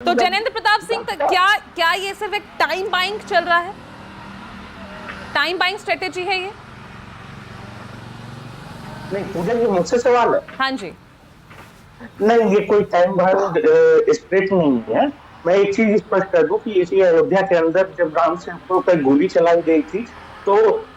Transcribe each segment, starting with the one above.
तो जैनेंद्र प्रताप सिंह, क्या क्या ये सिर्फ एक टाइम बाइंग चल रहा है? टाइम बाइंग स्ट्रेटेजी है ये? नहीं, पूजा जी मुझसे सवाल है। हाँ जी। नहीं, ये कोई टाइम बाउंड स्क्रिप्ट नहीं है। मैं एक चीज स्पष्ट कर दूं कि इसी अयोध्या के अंदर जब राम सेवकों पर गोली चलाई गई थी, तो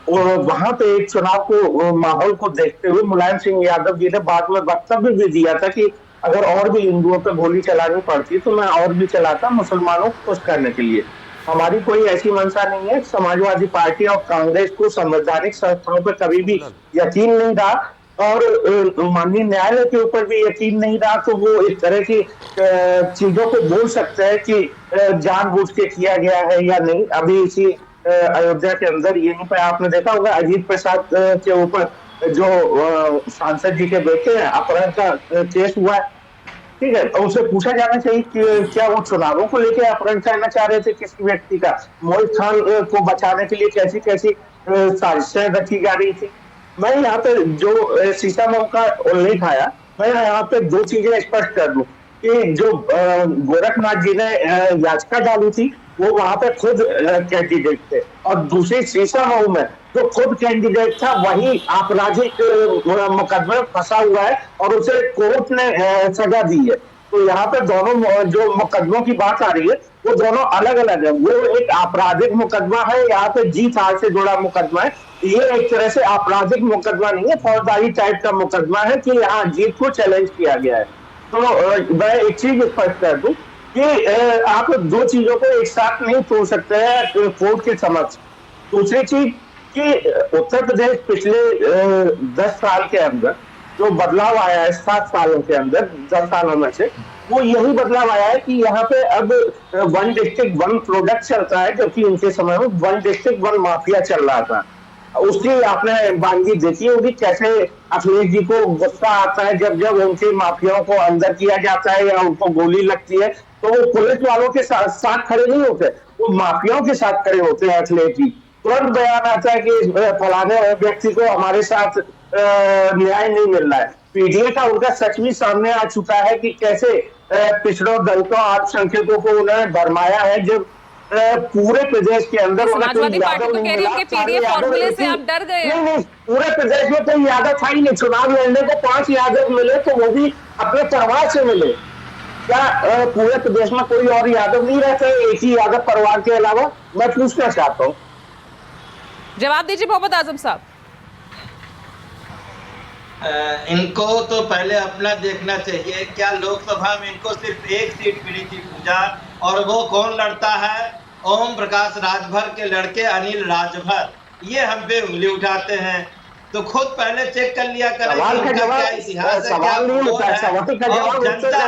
वहां पे एक चुनाव को माहौल को देखते हुए मुलायम सिंह यादव जी ने बाद में वक्तव्य भी दिया था कि अगर और भी हिंदुओं पर गोली चलानी पड़ती तो मैं और भी चलाता, मुसलमानों को खुश करने के लिए। हमारी कोई ऐसी मंशा नहीं है। समाजवादी पार्टी और कांग्रेस को संवैधानिक संस्थाओं पर कभी भी यकीन नहीं रहा, और माननीय न्यायालय के ऊपर भी यकीन नहीं रहा, तो वो इस तरह की चीजों को बोल सकते हैं कि जानबूझ के किया गया है या नहीं। अभी इसी अयोध्या के अंदर यहीं पर आपने देखा होगा, अजीत प्रसाद के ऊपर जो सांसद जी के बेटे हैं अपहरण का केस हुआ है। ठीक है, तो उनसे पूछा जाना चाहिए कि क्या वो चुनावों को लेकर अपहरण करना चाह रहे थे किसी व्यक्ति का? मोहित खान को बचाने के लिए कैसी कैसी साजिशें रखी जा रही थी। मैं यहाँ पे जो सीतामऊ का उल्लेख आया, मैं यहाँ पे दो चीजें स्पष्ट कर दूं कि जो गोरखनाथ जी ने याचिका डाली थी, वो वहां पे खुद कैंडिडेट थे, और दूसरी सीतामऊ में जो खुद कैंडिडेट था वही आपराधिक मुकदमे में फंसा हुआ है और उसे कोर्ट ने सजा दी है। तो यहाँ पे दोनों जो मुकदमों की बात आ रही है वो दोनों अलग अलग है। वो एक आपराधिक मुकदमा है, यहाँ पे जीत हार से जुड़ा मुकदमा है। ये एक तरह से आपराधिक मुकदमा नहीं है, फौजदारी टाइप का मुकदमा है कि यहाँ जीत को चैलेंज किया गया है। तो मैं एक चीज स्पष्ट कर दूं कि आप दो चीजों को एक साथ नहीं तोड़ सकते हैं कोर्ट के समक्ष। दूसरी चीज कि उत्तर प्रदेश पिछले 10 साल के अंदर जो बदलाव आया है, 7 सालों के अंदर 10 सालों में से, वो यही बदलाव आया है कि यहाँ पे अब वन डिस्ट्रिक्ट वन प्रोडक्ट चलता है, जबकि उनके समय में वन डिस्ट्रिक्ट वन माफिया चल रहा था। उसकी आपने बानगी देखी होगी, कैसे अखिलेश जी को गुस्सा आता है जब जब उनके माफियाओं को अंदर किया जाता है या उनको गोली लगती है, तो वो पुलिस वालों के साथ खड़े नहीं होते, वो माफियाओं के साथ खड़े होते हैं अखिलेश जी। तुरंत बयान आता है कि फलाने व्यक्ति को हमारे साथ न्याय नहीं मिल रहा है। पीडीए का उनका सच भी सामने आ चुका है कि कैसे पिछड़ों, दलितों, अल्पसंख्यकों को उन्होंने भरमाया है, जब पूरे प्रदेश के अंदर समाजवादी पार्टी तो कह रही है कि पीडीए फॉर्मूले से आप डर गए। नहीं, पूरे प्रदेश में कोई यादव था ही नहीं। चुनाव लड़ने को 5 यादव मिले, तो वो भी अपने परिवार से मिले। क्या पूरे प्रदेश में कोई और यादव नहीं रहते एक ही यादव परिवार के अलावा? मैं पूछना चाहता हूँ। जवाब दीजिए मोहम्मद आजम साहब। इनको तो पहले अपना देखना चाहिए। क्या लोकसभा में इनको सिर्फ एक सीट मिली थी पूजा, और वो कौन लड़ता है? ओम प्रकाश राजभर के लड़के अनिल राजभर। ये हम पे उंगली उठाते हैं, तो खुद पहले चेक कर लिया करें कि उनका क्या इतिहास है, क्या और जनता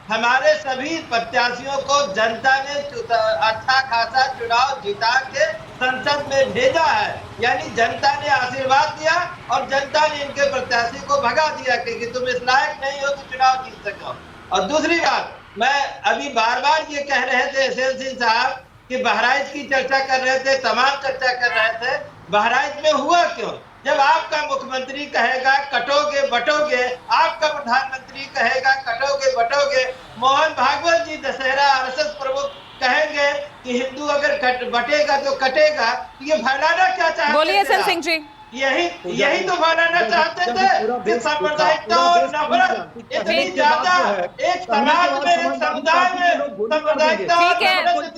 हमारे सभी प्रत्याशियों को जनता ने अच्छा खासा चुनाव जिता के संसद में भेजा है। यानी जनता ने आशीर्वाद दिया और जनता ने इनके प्रत्याशी को भगा दिया कि तुम इस लायक नहीं हो तो चुनाव जीत सको। और दूसरी बात, मैं अभी बार बार ये कह रहे थे एसएल सिंह साहब कि बहराइच की चर्चा कर रहे थे, तमाम चर्चा कर रहे थे। बहराइच में हुआ क्यों? जब आपका मुख्यमंत्री कहेगा कटोगे बटोगे, आपका प्रधानमंत्री कहेगा कटोगे बटोगे, मोहन भागवत जी दशहरा आरएसएस प्रमुख कहेंगे कि हिंदू अगर बटेगा तो कटेगा, ये फैलाना क्या चाहते हैं? बोलिए एसएल सिंह जी। यही तो फैलाना चाहते थे कि सांप्रदायिकता और नफरत इतनी ज्यादा एक समाज में, एक समुदाय में सांप्रदायिकता और नफरत